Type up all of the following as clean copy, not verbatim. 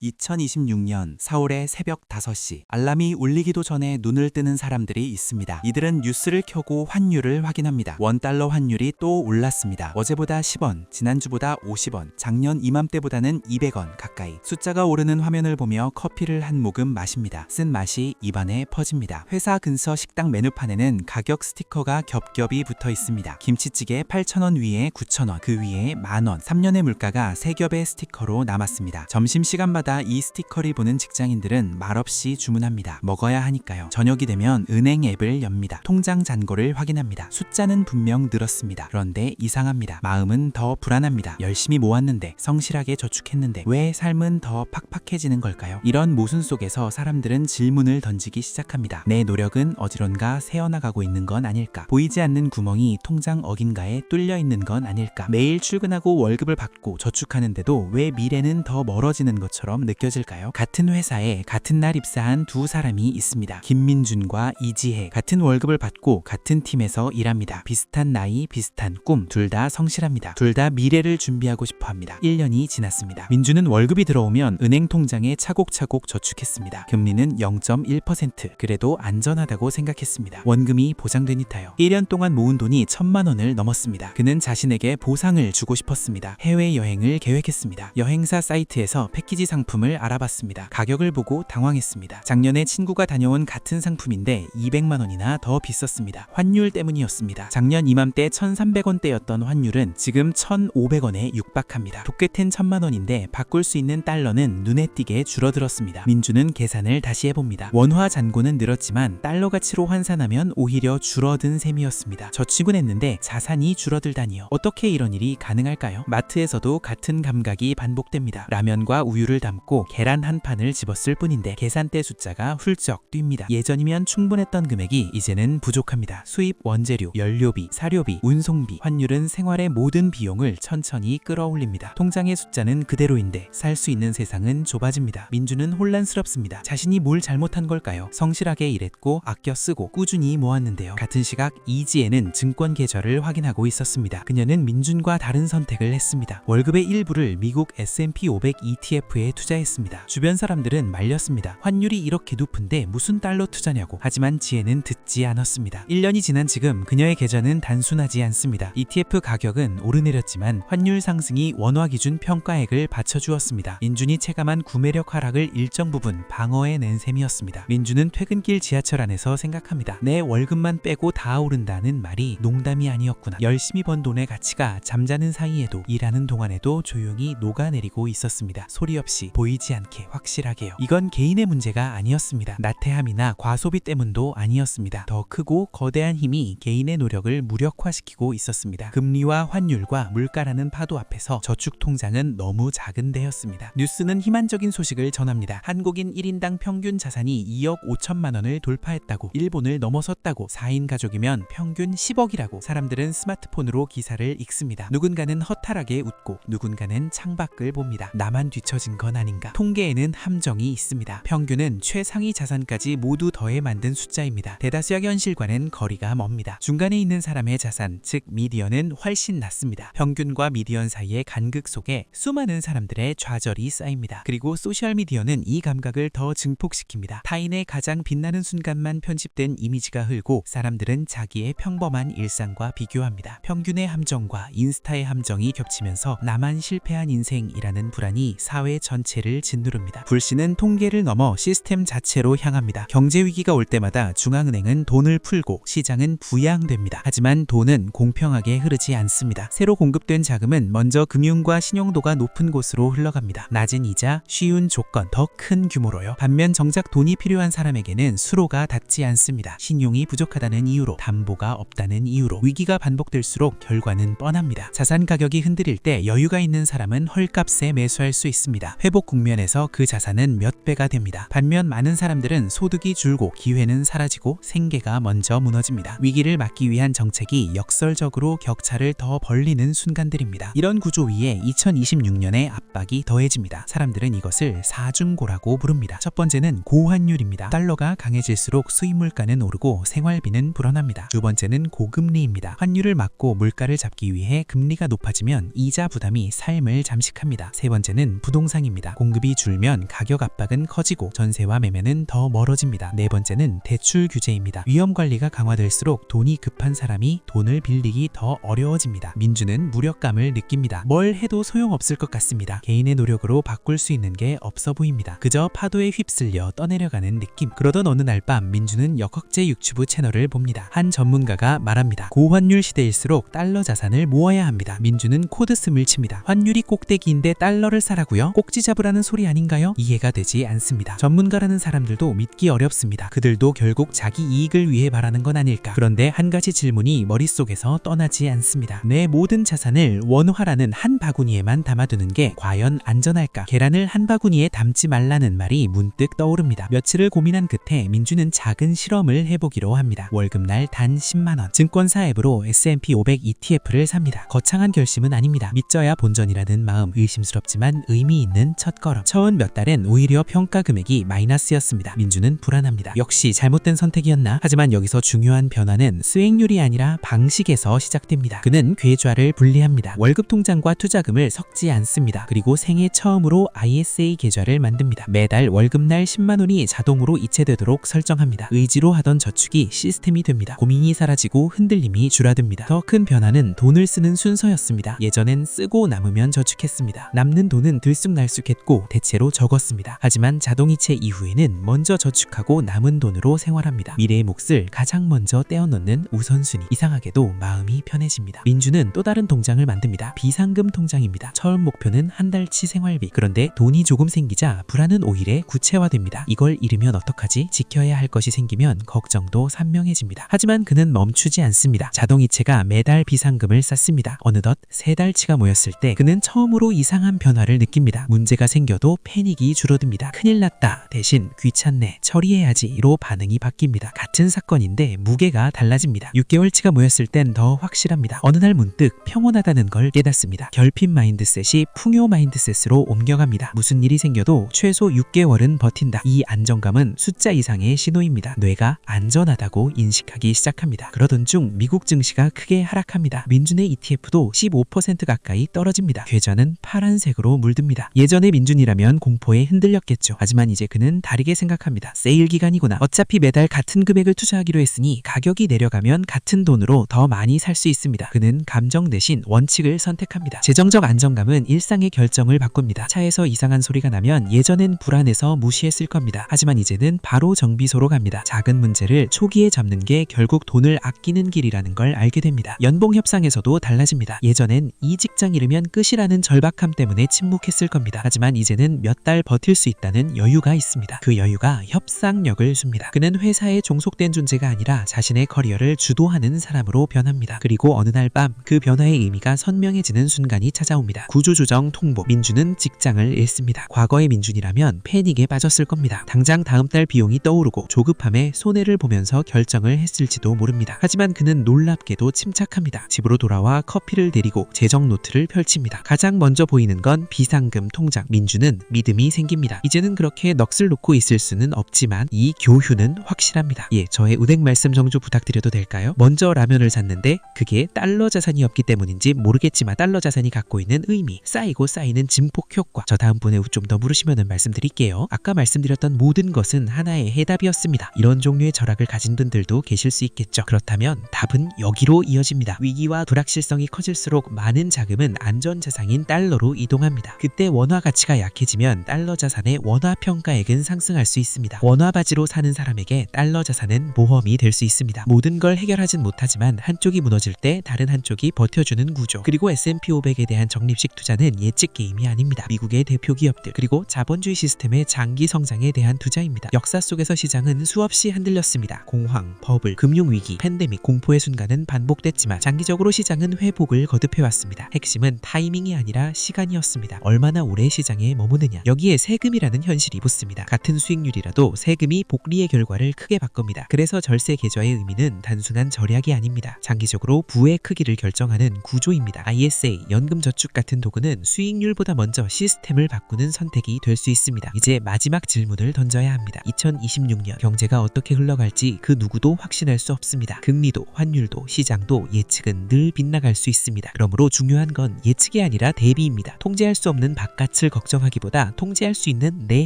2026년 4월의 새벽 5시 알람이 울리기도 전에 눈을 뜨는 사람들이 있습니다. 이들은 뉴스를 켜고 환율을 확인합니다. 원달러 환율이 또 올랐습니다. 어제보다 10원, 지난주보다 50원, 작년 이맘때보다는 200원 가까이. 숫자가 오르는 화면을 보며 커피를 한 모금 마십니다. 쓴 맛이 입안에 퍼집니다. 회사 근처 식당 메뉴판에는 가격 스티커가 겹겹이 붙어 있습니다. 김치찌개 8,000원 위에 9,000원, 그 위에 만원, 3년의 물가가 3겹의 스티커로 남았습니다. 점심시간마다 이 스티커를 보는 직장인들은 말없이 주문합니다. 먹어야 하니까요. 저녁이 되면 은행 앱을 엽니다. 통장 잔고를 확인합니다. 숫자는 분명 늘었습니다. 그런데 이상합니다. 마음은 더 불안합니다. 열심히 모았는데, 성실하게 저축했는데 왜 삶은 더 팍팍해지는 걸까요? 이런 모순 속에서 사람들은 질문을 던지기 시작합니다. 내 노력은 어디론가 새어나가고 있는 건 아닐까? 보이지 않는 구멍이 통장 어딘가에 뚫려 있는 건 아닐까? 매일 출근하고 월급을 받고 저축하는데도 왜 미래는 더 멀어지는 것처럼 느껴질까요? 같은 회사에 같은 날 입사한 두 사람이 있습니다. 김민준과 이지혜. 같은 월급을 받고 같은 팀에서 일합니다. 비슷한 나이, 비슷한 꿈. 둘 다 성실합니다. 둘 다 미래를 준비하고 싶어 합니다. 1년이 지났습니다. 민준은 월급이 들어오면 은행 통장에 차곡차곡 저축했습니다. 금리는 0.1%. 그래도 안전하다고 생각했습니다. 원금이 보장되니까요. 1년 동안 모은 돈이 1,000만 원을 넘었습니다. 그는 자신에게 보상을 주고 싶었습니다. 해외여행을 계획했습니다. 여행사 사이트에서 패키지 상품을 알아봤습니다. 가격을 보고 당황했습니다. 작년에 친구가 다녀온 같은 상품인데 200만 원이나 더 비쌌습니다. 환율 때문이었습니다. 작년 이맘때 1,300원대였던 환율은 지금 1,500원에 육박합니다. 돋게텐 1,000만 원인데 바꿀 수 있는 달러는 눈에 띄게 줄어들었습니다. 민주는 계산을 다시 해봅니다. 원화 잔고는 늘었지만 달러 가치로 환산하면 오히려 줄어든 셈이었습니다. 저축은 했는데 자산이 줄어들다니요. 어떻게 이런 일이 가능할까요? 마트에서도 같은 감각이 반복됩니다. 라면과 우유를 담고 계란 한 판을 집었을 뿐인데 계산대 숫자가 훌쩍 뜁니다. 예전이면 충분했던 금액이 이제는 부족합니다. 수입 원재료, 연료비, 사료비, 운송비, 환율은 생활의 모든 비용을 천천히 끌어올립니다. 통장의 숫자는 그대로인데 살 수 있는 세상은 좁아집니다. 민주는 혼란스럽습니다. 자신이 뭘 잘못한 걸까요? 성실하게 일했고 아껴 쓰고 꾸준히 모았는데요. 같은 시각 이지혜는 증권 계좌를 확인하고 있었습니다. 그녀는 민준과 다른 선택을 했습니다. 월급의 일부를 미국 S&P 500 ETF에 투자했습니다. 주변 사람들은 말렸습니다. 환율이 이렇게 높은데 무슨 달러 투자냐고. 하지만 지혜는 듣지 않았습니다. 1년이 지난 지금 그녀의 계좌는 단순하지 않습니다. ETF 가격은 오르내렸지만 환율 상승이 원화 기준 평가액을 받쳐주었습니다. 민준이 체감한 구매력 하락을 일정 부분 방어해낸 셈이었습니다. 민준은 퇴근길 지하철 안에서 생각합니다. 내 월급만 빼고 다 오른다는 말이 농담이 아니었구나. 열심히 번 돈의 가치가 잠자는 사이에도 일하는 동안에도 조용히 녹아내리고 있었습니다. 소리 없이 보이지 않게 확실하게요. 이건 개인의 문제가 아니었습니다. 나태함이나 과소비 때문도 아니었습니다. 더 크고 거대한 힘이 개인의 노력을 무력화시키고 있었습니다. 금리와 환율과 물가라는 파도 앞에서 저축 통장은 너무 작은 데였습니다. 뉴스는 희망적인 소식을 전합니다. 한국인 1인당 평균 자산이 2억 5천만 원을 돌파했다고, 일본을 넘어섰다고, 4인 가족이면 평균 10억이라고. 사람들은 스마트폰으로 기사를 읽습니다. 누군가는 허탈하게 웃고 누군가는 창밖을 봅니다. 나만 뒤처진 건 아닌가. 통계에는 함정이 있습니다. 평균은 최상위 자산까지 모두 더해 만든 숫자입니다. 대다수의 현실과는 거리가 멉니다. 중간에 있는 사람의 자산, 즉 미디언은 훨씬 낮습니다. 평균과 미디언 사이의 간극 속에 수많은 사람들의 좌절이 쌓입니다. 그리고 소셜미디어는 이 감각을 더 증폭시킵니다. 타인의 가장 빛나는 순간만 편집된 이미지가 흐르고 사람들은 자기의 평범한 일상과 비교합니다. 평균의 함정과 인스타의 함정이 겹치면서 나만 실패한 인생이라는 불안이 사회 전체를 짓누릅니다. 불씨는 통계를 넘어 시스템 자체로 향합니다. 경제 위기가 올 때마다 중앙은행은 돈을 풀고 시장은 부양됩니다. 하지만 돈은 공평하게 흐르지 않습니다. 새로 공급된 자금은 먼저 금융과 신용도가 높은 곳으로 흘러갑니다. 낮은 이자, 쉬운 조건, 더 큰 규모로요. 반면 정작 돈이 필요한 사람에게는 수로가 닿지 않습니다. 신용이 부족하다는 이유로, 담보가 없다는 이유로. 위기가 반복될수록 결과는 뻔합니다. 자산 가격이 흔들릴 때 여유가 있는 사람은 헐값에 매수할 수 있습니다. 회복 국면에서 그 자산은 몇 배가 됩니다. 반면 많은 사람들은 소득이 줄고 기회는 사라지고 생계가 먼저 무너집니다. 위기를 막기 위한 정책이 역설적으로 격차를 더 벌리는 순간들입니다. 이런 구조 위에 2026년의 압박이 더해집니다. 사람들은 이것을 사중고라고 부릅니다. 첫 번째는 고환율입니다. 달러가 강해질수록 수입 물가는 오르고 생활비는 불어납니다. 두 번째는 고금리입니다. 환율을 막고 물가를 잡기 위해 금리가 높아지면 이자 부담이 삶을 잠식합니다. 세 번째는 부동산입니다. 있습니다. 공급이 줄면 가격 압박은 커지고 전세와 매매는 더 멀어집니다. 네 번째는 대출 규제입니다. 위험 관리가 강화될수록 돈이 급한 사람이 돈을 빌리기 더 어려워집니다. 민주는 무력감을 느낍니다. 뭘 해도 소용없을 것 같습니다. 개인의 노력으로 바꿀 수 있는 게 없어 보입니다. 그저 파도에 휩쓸려 떠내려가는 느낌. 그러던 어느 날 밤 민주는 역학제 유튜브 채널을 봅니다. 한 전문가가 말합니다. 고환율 시대일수록 달러 자산을 모아야 합니다. 민주는 코드스을 칩니다. 환율이 꼭대기인데 달러를 사라고요? 꼭지 잡으라는 소리 아닌가요? 이해가 되지 않습니다. 전문가라는 사람들도 믿기 어렵습니다. 그들도 결국 자기 이익을 위해 말하는 건 아닐까. 그런데 한 가지 질문이 머릿속에서 떠나지 않습니다. 내 모든 자산을 원화라는 한 바구니에만 담아두는 게 과연 안전할까? 계란을 한 바구니에 담지 말라는 말이 문득 떠오릅니다. 며칠을 고민한 끝에 민주는 작은 실험을 해보기로 합니다. 월급날 단 10만원. 증권사 앱으로 S&P 500 ETF를 삽니다. 거창한 결심은 아닙니다. 믿져야 본전이라는 마음, 의심스럽지만 의미 있는 첫걸음. 처음 몇 달엔 오히려 평가 금액이 마이너스였습니다. 민주는 불안합니다. 역시 잘못된 선택이었나? 하지만 여기서 중요한 변화는 수익률이 아니라 방식에서 시작됩니다. 그는 계좌를 분리합니다. 월급 통장과 투자금을 섞지 않습니다. 그리고 생애 처음으로 ISA 계좌를 만듭니다. 매달 월급날 10만원이 자동으로 이체되도록 설정합니다. 의지로 하던 저축이 시스템이 됩니다. 고민이 사라지고 흔들림이 줄어듭니다. 더 큰 변화는 돈을 쓰는 순서였습니다. 예전엔 쓰고 남으면 저축했습니다. 남는 돈은 들쑥날쑥했고 대체로 적었습니다. 하지만 자동이체 이후에는 먼저 저축하고 남은 돈으로 생활합니다. 미래의 몫을 가장 먼저 떼어넣는 우선순위. 이상하게도 마음이 편해집니다. 민주는 또 다른 통장을 만듭니다. 비상금 통장입니다. 처음 목표는 한 달치 생활비. 그런데 돈이 조금 생기자 불안은 오히려 구체화됩니다. 이걸 잃으면 어떡하지? 지켜야 할 것이 생기면 걱정도 선명해집니다. 하지만 그는 멈추지 않습니다. 자동이체가 매달 비상금을 쌓습니다. 어느덧 3달치가 모였을 때 그는 처음으로 이상한 변화를 느낍니다. 문제가 생겨도 패닉이 줄어듭니다. 큰일 났다. 대신 귀찮네. 처리해야지로 반응이 바뀝니다. 같은 사건인데 무게가 달라집니다. 6개월치가 모였을 땐 더 확실합니다. 어느 날 문득 평온하다는 걸 깨닫습니다. 결핍 마인드셋이 풍요 마인드셋으로 옮겨갑니다. 무슨 일이 생겨도 최소 6개월은 버틴다. 이 안정감은 숫자 이상의 신호입니다. 뇌가 안전하다고 인식하기 시작합니다. 그러던 중 미국 증시가 크게 하락합니다. 민준의 ETF도 15% 가까이 떨어집니다. 계좌는 파란색으로 물듭니다. 예전의 민준이라면 공포에 흔들렸겠죠. 하지만 이제 그는 다르게 생각합니다. 세일 기간이구나. 어차피 매달 같은 금액을 투자하기로 했으니 가격이 내려가면 같은 돈으로 더 많이 살 수 있습니다. 그는 감정 대신 원칙을 선택합니다. 재정적 안정감은 일상의 결정을 바꿉니다. 차에서 이상한 소리가 나면 예전엔 불안해서 무시했을 겁니다. 하지만 이제는 바로 정비소로 갑니다. 작은 문제를 초기에 잡는 게 결국 돈을 아끼는 길이라는 걸 알게 됩니다. 연봉 협상에서도 달라집니다. 예전엔 이 직장 잃으면 끝이라는 절박함 때문에 침묵했을 겁니다. 하지만 이제는 몇 달 버틸 수 있다는 여유가 있습니다. 그 여유가 협상력을 줍니다. 그는 회사에 종속된 존재가 아니라 자신의 커리어를 주도하는 사람으로 변합니다. 그리고 어느 날 밤 그 변화의 의미가 선명해지는 순간이 찾아옵니다. 구조조정 통보. 민준은 직장을 잃습니다. 과거의 민준이라면 패닉에 빠졌을 겁니다. 당장 다음 달 비용이 떠오르고 조급함에 손해를 보면서 결정을 했을지도 모릅니다. 하지만 그는 놀랍게도 침착합니다. 집으로 돌아와 커피를 내리고 재정 노트를 펼칩니다. 가장 먼저 보이는 건 비상금 통장. 민준은 믿음이 생깁니다. 이제는 그렇게 넋을 놓고 있을 수는 없지만 이 교훈은 확실합니다. 저의 우댁 말씀 정주 부탁드려도 될까요? 먼저 라면을 샀는데 그게 달러 자산이었기 때문인지 모르겠지만 달러 자산이 갖고 있는 의미, 쌓이고 쌓이는 진폭 효과. 저 다음번에 좀 더 물으시면 말씀드릴게요. 아까 말씀드렸던 모든 것은 하나의 해답이었습니다. 이런 종류의 철학을 가진 분들도 계실 수 있겠죠. 그렇다면 답은 여기로 이어집니다. 위기와 불확실성이 커질수록 많은 자금은 안전자산인 달러로 이동합니다. 그때 원화 가치가 약해지면 달러 자산의 원화 평가액은 상승할 수 있습니다. 원화 바지로 사는 사람에게 달러 자산은 모험이 될 수 있습니다. 모든 걸 해결하진 못하지만 한쪽이 무너질 때 다른 한쪽이 버텨주는 구조. 그리고 S&P 500에 대한 적립식 투자는 예측 게임이 아닙니다. 미국의 대표 기업들 그리고 자본주의 시스템의 장기 성장에 대한 투자입니다. 역사 속에서 시장은 수없이 흔들렸습니다. 공황, 버블, 금융위기, 팬데믹, 공포의 순간은 반복됐지만 장기적으로 시장은 회복을 거듭해왔습니다. 핵심은 타이밍이 아니라 시간이었습니다. 얼마나 오래 시장에 머무느냐. 여기에 세금이라는 현실이 붙습니다. 같은 수익률이라도 세금이 복리의 결과를 크게 바꿉니다. 그래서 절세 계좌의 의미는 단순한 절약이 아닙니다. 장기적으로 부의 크기를 결정하는 구조입니다. ISA, 연금저축 같은 도구는 수익률보다 먼저 시스템을 바꾸는 선택이 될 수 있습니다. 이제 마지막 질문을 던져야 합니다. 2026년 경제가 어떻게 흘러갈지 그 누구도 확신할 수 없습니다. 금리도, 환율도, 시장도 예측은 늘 빗나갈 수 있습니다. 그러므로 중요한 건 예측이 아니라 대비입니다. 통제할 수 없는 바깥을 걱정하기보다 통제할 수 있는 내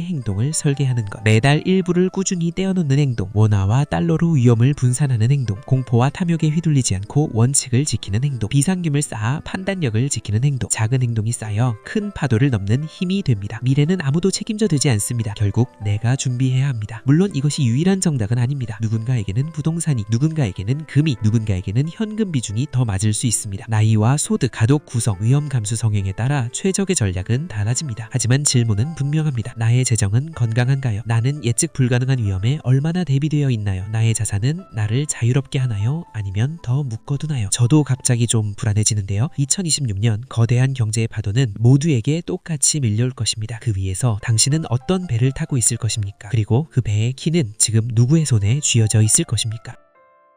행동을 설계하는 것. 매달 일부를 꾸준히 떼어놓는 행동. 원화와 달러로 위험을 분산하는 행동. 공포와 탐욕에 휘둘리지 않고 원칙을 지키는 행동. 비상금을 쌓아 판단력을 지키는 행동. 작은 행동이 쌓여 큰 파도를 넘는 힘이 됩니다. 미래는 아무도 책임져 되지 않습니다. 결국 내가 준비해야 합니다. 물론 이것이 유일한 정답은 아닙니다. 누군가에게는 부동산이, 누군가에게는 금이, 누군가에게는 현금 비중이 더 맞을 수 있습니다. 나이와 소득, 가족 구성, 위험 감수 성향에 따라 최적의 전략은 달라집니다. 하지만 질문은 분명합니다. 나의 재정은 건강한가요? 나는 예측 불가능한 위험에 얼마나 대비되어 있나요? 나의 자산은 나를 자유롭게 하나요? 아니면 더 묶어두나요? 저도 갑자기 좀 불안해지는데요. 2026년 거대한 경제의 파도는 모두에게 똑같이 밀려올 것입니다. 그 위에서 당신은 어떤 배를 타고 있을 것입니까? 그리고 그 배의 키는 지금 누구의 손에 쥐어져 있을 것입니까?